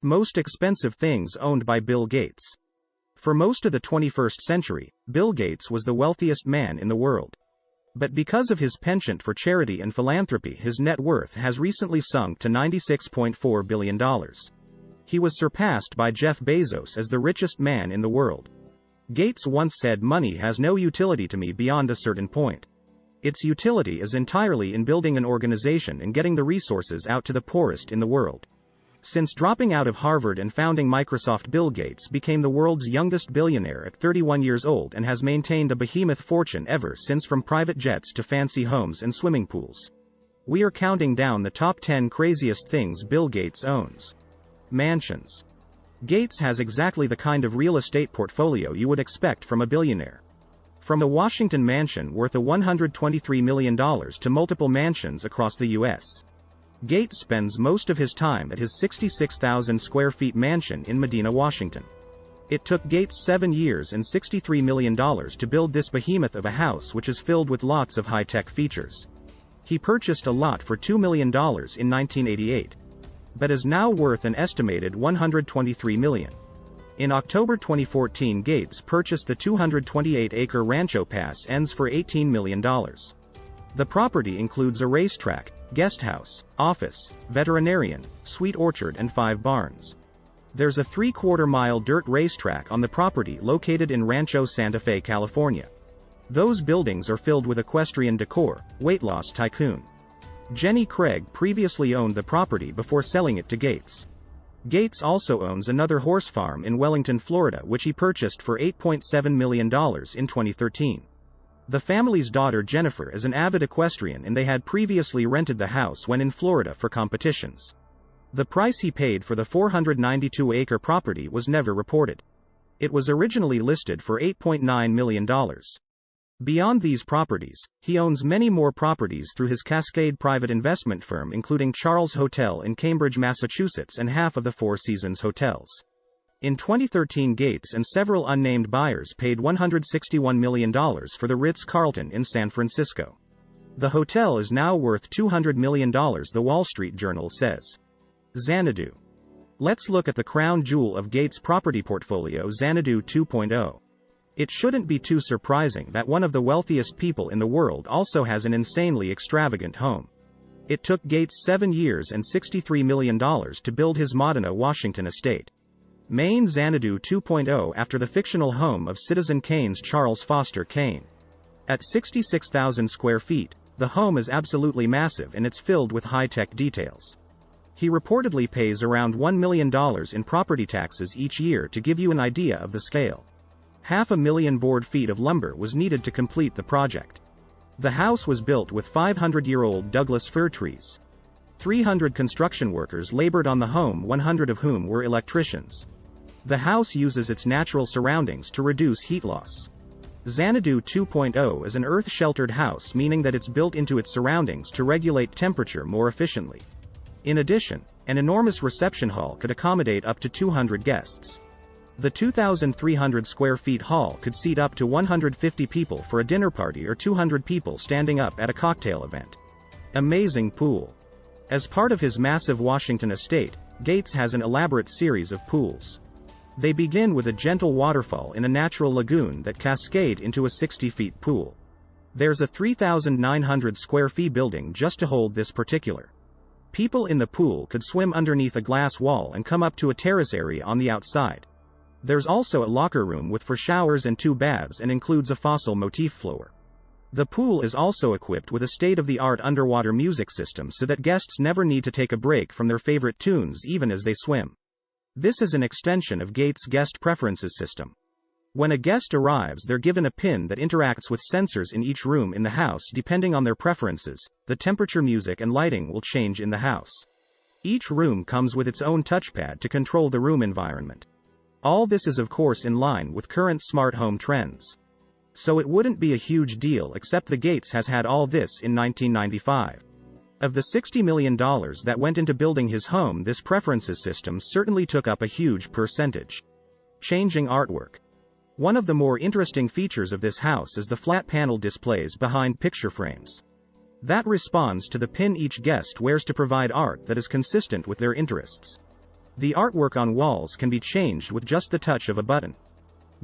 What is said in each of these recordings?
Most expensive things owned by Bill Gates. For most of the 21st century, Bill Gates was the wealthiest man in the world. But because of his penchant for charity and philanthropy, his net worth has recently sunk to $96.4 billion. He was surpassed by Jeff Bezos as the richest man in the world. Gates once said, "Money has no utility to me beyond a certain point. Its utility is entirely in building an organization and getting the resources out to the poorest in the world." Since dropping out of Harvard and founding Microsoft, Bill Gates became the world's youngest billionaire at 31 years old and has maintained a behemoth fortune ever since, from private jets to fancy homes and swimming pools. We are counting down the top 10 craziest things Bill Gates owns. Mansions. Gates has exactly the kind of real estate portfolio you would expect from a billionaire. From a Washington mansion worth $123 million to multiple mansions across the U.S. Gates spends most of his time at his 66,000 square feet mansion in Medina, Washington. It took Gates 7 years and $63 million to build this behemoth of a house, which is filled with lots of high-tech features. He purchased a lot for $2 million in 1988, but is now worth an estimated $123 million. In October 2014, Gates purchased the 228-acre Rancho Pass Ends for $18 million. The property includes a racetrack, guest house, office, veterinarian, sweet orchard and 5 barns. There's a 3/4-mile dirt racetrack on the property located in Rancho Santa Fe, California. Those buildings are filled with equestrian decor. Weight loss tycoon Jenny Craig previously owned the property before selling it to Gates. Gates also owns another horse farm in Wellington, Florida, which he purchased for $8.7 million in 2013. The family's daughter Jennifer is an avid equestrian, and they had previously rented the house when in Florida for competitions. The price he paid for the 492-acre property was never reported. It was originally listed for $8.9 million. Beyond these properties, he owns many more properties through his Cascade private investment firm, including Charles Hotel in Cambridge, Massachusetts, and half of the Four Seasons hotels. In 2013, Gates and several unnamed buyers paid $161 million for the Ritz-Carlton in San Francisco. The hotel is now worth $200 million, the Wall Street Journal says. Xanadu. Let's look at the crown jewel of Gates' property portfolio, Xanadu 2.0. It shouldn't be too surprising that one of the wealthiest people in the world also has an insanely extravagant home. It took Gates 7 years and $63 million to build his Modena, Washington estate. Maine Xanadu 2.0 after the fictional home of Citizen Kane's Charles Foster Kane. At 66,000 square feet, the home is absolutely massive, and it's filled with high-tech details. He reportedly pays around $1 million in property taxes each year. To give you an idea of the scale, 500,000 board feet of lumber was needed to complete the project. The house was built with 500-year-old Douglas fir trees. 300 construction workers labored on the home, 100 of whom were electricians. The house uses its natural surroundings to reduce heat loss. Xanadu 2.0 is an earth-sheltered house, meaning that it's built into its surroundings to regulate temperature more efficiently. In addition, an enormous reception hall could accommodate up to 200 guests. The 2,300 square feet hall could seat up to 150 people for a dinner party or 200 people standing up at a cocktail event. Amazing pool. As part of his massive Washington estate, Gates has an elaborate series of pools. They begin with a gentle waterfall in a natural lagoon that cascade into a 60-foot pool. There's a 3,900 square feet building just to hold this particular. People in the pool could swim underneath a glass wall and come up to a terrace area on the outside. There's also a locker room for showers and 2 baths, and includes a fossil motif floor. The pool is also equipped with a state-of-the-art underwater music system so that guests never need to take a break from their favorite tunes even as they swim. This is an extension of Gates' guest preferences system. When a guest arrives, they're given a pin that interacts with sensors in each room in the house. Depending on their preferences, the temperature, music, and lighting will change in the house. Each room comes with its own touchpad to control the room environment. All this is of course in line with current smart home trends. So it wouldn't be a huge deal, except the Gates has had all this in 1995. Of the $60 million that went into building his home, this preferences system certainly took up a huge percentage. Changing artwork. One of the more interesting features of this house is the flat panel displays behind picture frames. That responds to the pin each guest wears to provide art that is consistent with their interests. The artwork on walls can be changed with just the touch of a button.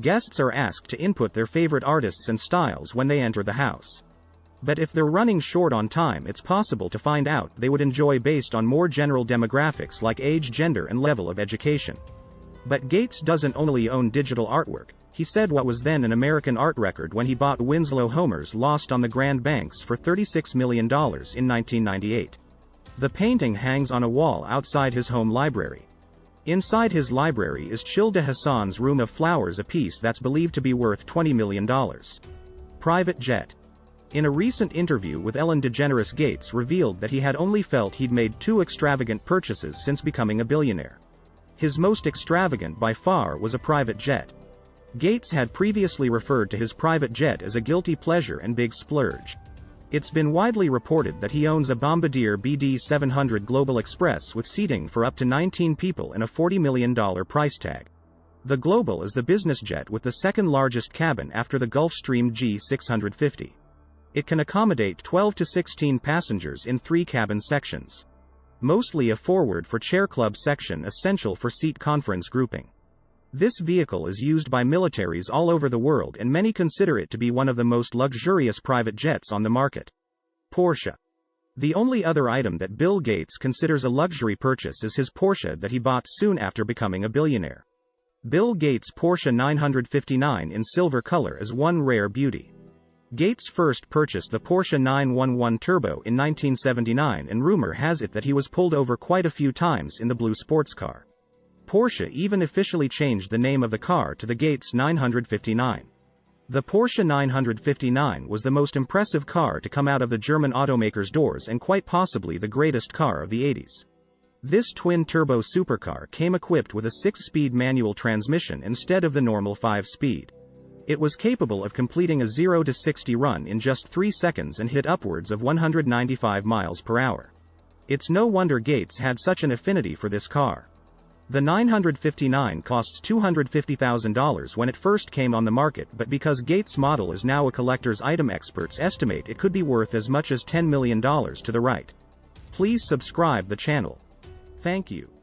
Guests are asked to input their favorite artists and styles when they enter the house. But if they're running short on time, it's possible to find out they would enjoy based on more general demographics like age, gender, and level of education. But Gates doesn't only own digital artwork. He said what was then an American art record when he bought Winslow Homer's Lost on the Grand Banks for $36 million in 1998. The painting hangs on a wall outside his home library. Inside his library is Childe Hassan's Room of Flowers, a piece that's believed to be worth $20 million. Private jet. In a recent interview with Ellen DeGeneres, Gates revealed that he had only felt he'd made 2 extravagant purchases since becoming a billionaire. His most extravagant by far was a private jet. Gates had previously referred to his private jet as a guilty pleasure and big splurge. It's been widely reported that he owns a Bombardier BD 700 Global Express with seating for up to 19 people and a $40 million price tag. The Global is the business jet with the second largest cabin after the Gulfstream G650. It can accommodate 12 to 16 passengers in 3 cabin sections. Mostly a forward for chair club section essential for seat conference grouping. This vehicle is used by militaries all over the world, and many consider it to be one of the most luxurious private jets on the market. Porsche. The only other item that Bill Gates considers a luxury purchase is his Porsche that he bought soon after becoming a billionaire. Bill Gates' Porsche 959 in silver color is one rare beauty. Gates first purchased the Porsche 911 Turbo in 1979, and rumor has it that he was pulled over quite a few times in the blue sports car. Porsche even officially changed the name of the car to the Gates 959. The Porsche 959 was the most impressive car to come out of the German automaker's doors and quite possibly the greatest car of the 80s. This twin-turbo supercar came equipped with a 6-speed manual transmission instead of the normal 5-speed. It was capable of completing a 0 to 60 run in just 3 seconds and hit upwards of 195 miles per hour. It's no wonder Gates had such an affinity for this car. The 959 costs $250,000 when it first came on the market, but because Gates' model is now a collector's item, experts estimate it could be worth as much as $10 million to the right. Please subscribe the channel. Thank you.